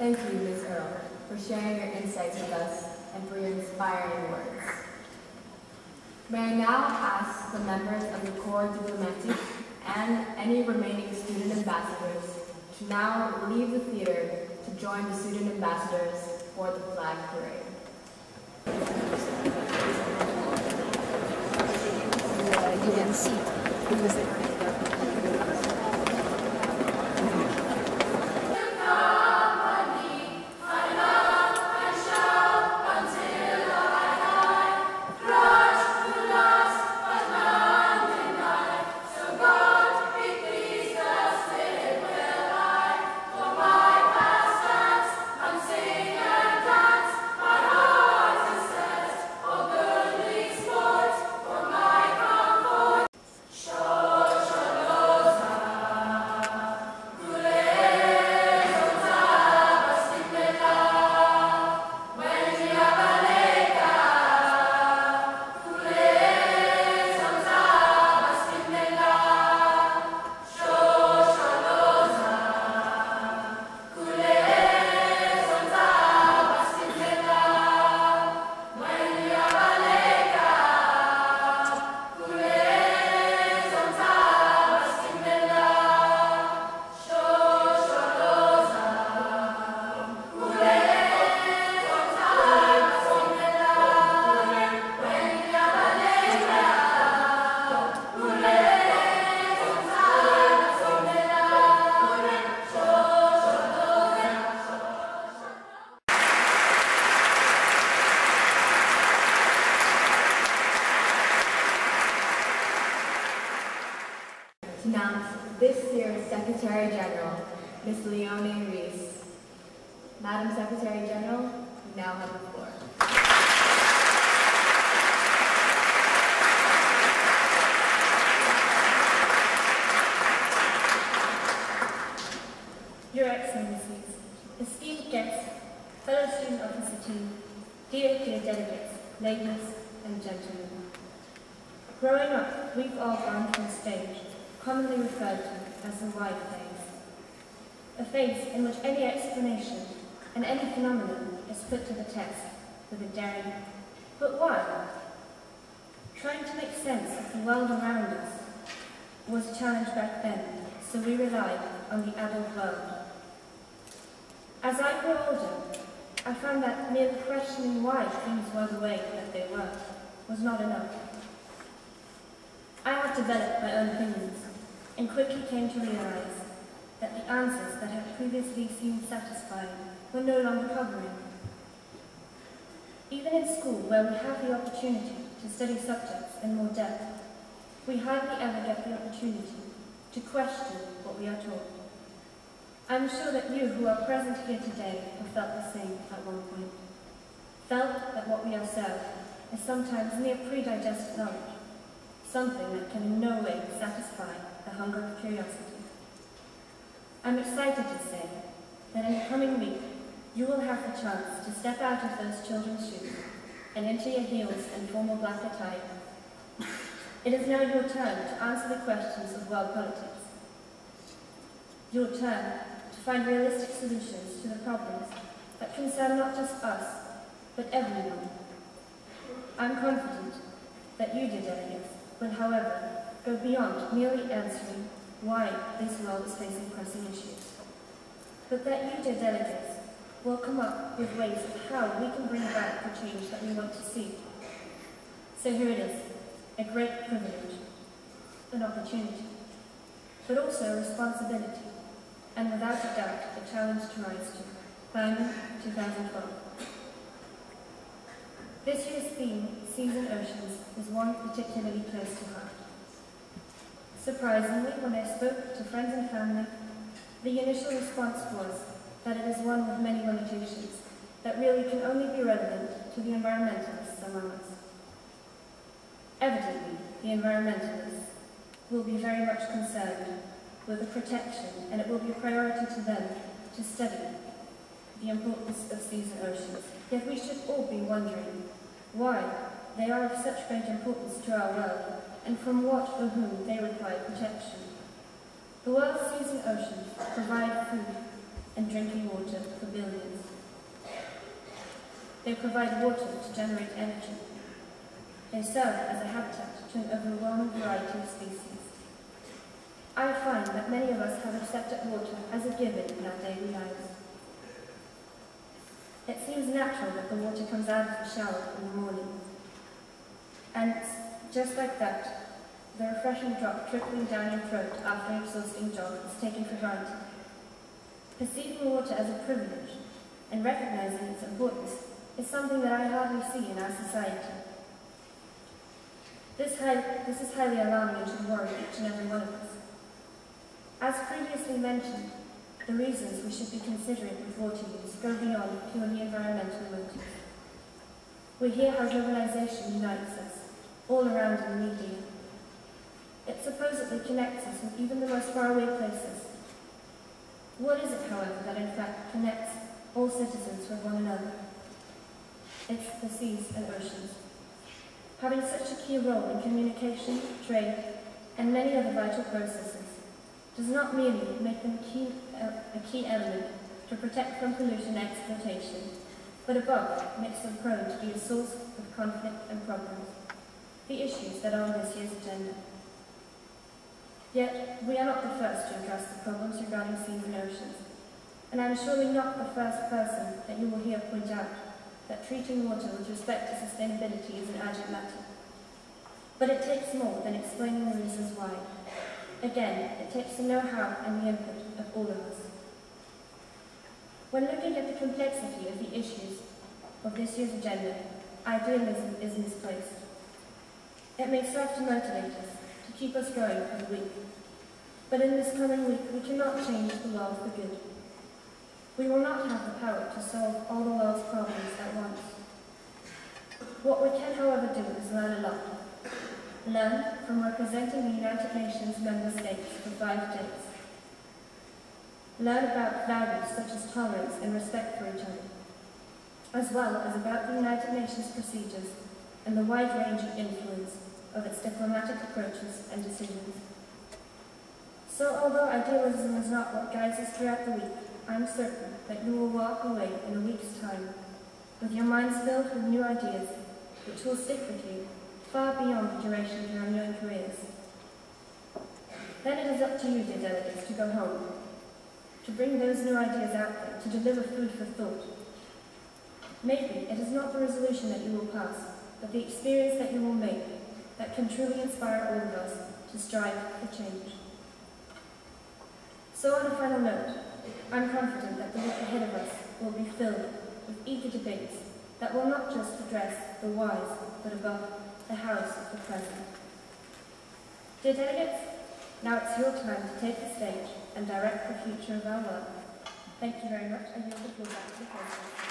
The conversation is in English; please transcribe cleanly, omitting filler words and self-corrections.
Thank you, Ms. Earle, for sharing your insights with us and for your inspiring words. May I now ask the members of the Corps Diplomatique and any remaining student ambassadors to now leave the theater to join the student ambassadors for the flag parade. You didn't see who was there. To announce this year's Secretary General, Ms. Leonie Reese. Madam Secretary General, you now have the floor. Your Excellencies, esteemed guests, fellow student officer team, dear delegates, ladies and gentlemen. Growing up, we've all gone through a stage commonly referred to as the white phase. A phase in which any explanation and any phenomenon is put to the test with a daring, but why? Trying to make sense of the world around us was a challenge back then, so we relied on the adult world. As I grew older, I found that merely questioning why things were the way that they were was not enough. I had developed my own opinions and quickly came to realize that the answers that had previously seemed satisfying were no longer covering. Even in school, where we have the opportunity to study subjects in more depth, we hardly ever get the opportunity to question what we are taught. I'm sure that you who are present here today have felt the same at one point. Felt that what we are served is sometimes mere pre-digested knowledge, something that can in no way satisfy the hunger of curiosity. I'm excited to say that in the coming week, you will have the chance to step out of those children's shoes and into your heels and formal black attire. It is now your turn to answer the questions of world politics. Your turn to find realistic solutions to the problems that concern not just us, but everyone. I'm confident that you, dear delegates, will, however, go beyond merely answering why this world is facing pressing issues, but that you, dear delegates, will come up with ways of how we can bring about the change that we want to see. So here it is, a great privilege, an opportunity, but also a responsibility, and without a doubt, a challenge to rise to. THIMUN 2012. This year's theme, Seas and Oceans, is one particularly close to heart. Surprisingly, when I spoke to friends and family, the initial response was that it is one with many limitations that really can only be relevant to the environmentalists among us. Evidently, the environmentalists will be very much concerned with the protection, and it will be a priority to them to study the importance of seas and oceans. Yet we should all be wondering why they are of such great importance to our world, and from what or whom they require protection. The world's seas and oceans provide food and drinking water for billions. They provide water to generate energy. They serve as a habitat to an overwhelming variety of species. I find that many of us have accepted water as a given in our daily lives. It seems natural that the water comes out of the shower in the morning. And just like that, the refreshing drop trickling down your throat after an exhausting jog is taken for granted. Perceiving water as a privilege and recognizing its importance is something that I hardly see in our society. This is highly alarming and should worry each and every one of us. As previously mentioned, the reasons we should be considering with water use go beyond purely environmental motives. We hear how globalization unites us, all around in the media. It supposedly connects us with even the most faraway places. What is it, however, that in fact connects all citizens with one another? It's the seas and oceans. Having such a key role in communication, trade, and many other vital processes does not merely make them a key element to protect from pollution and exploitation, but above makes them prone to be a source of conflict and problems, the issues that are on this year's agenda. Yet, we are not the first to address the problems regarding seas and oceans, and I am surely not the first person that you will hear point out that treating water with respect to sustainability is an urgent matter. But it takes more than explaining the reasons why. Again, it takes the know-how and the input of all of us. When looking at the complexity of the issues of this year's agenda, idealism is misplaced. It may serve to motivate us, to keep us going for the week. But in this coming week, we cannot change the world for good. We will not have the power to solve all the world's problems at once. What we can, however, do is learn a lot. Learn from representing the United Nations member states for 5 days. Learn about values such as tolerance and respect for each other, as well as about the United Nations procedures and the wide-ranging influence of its diplomatic approaches and decisions. So although idealism is not what guides us throughout the week, I am certain that you will walk away in a week's time with your minds filled with new ideas which will stick with you far beyond the duration of your unknown careers. Then it is up to you, dear delegates, to go home, to bring those new ideas out there, to deliver food for thought. Maybe it is not the resolution that you will pass, but the experience that you will make that can truly inspire all of us to strive for change. So on a final note, I'm confident that the week ahead of us will be filled with eager debates that will not just address the whys, but above the hows of the present. Dear delegates, now it's your time to take the stage and direct the future of our world. Thank you very much, and yield the floor back to the President.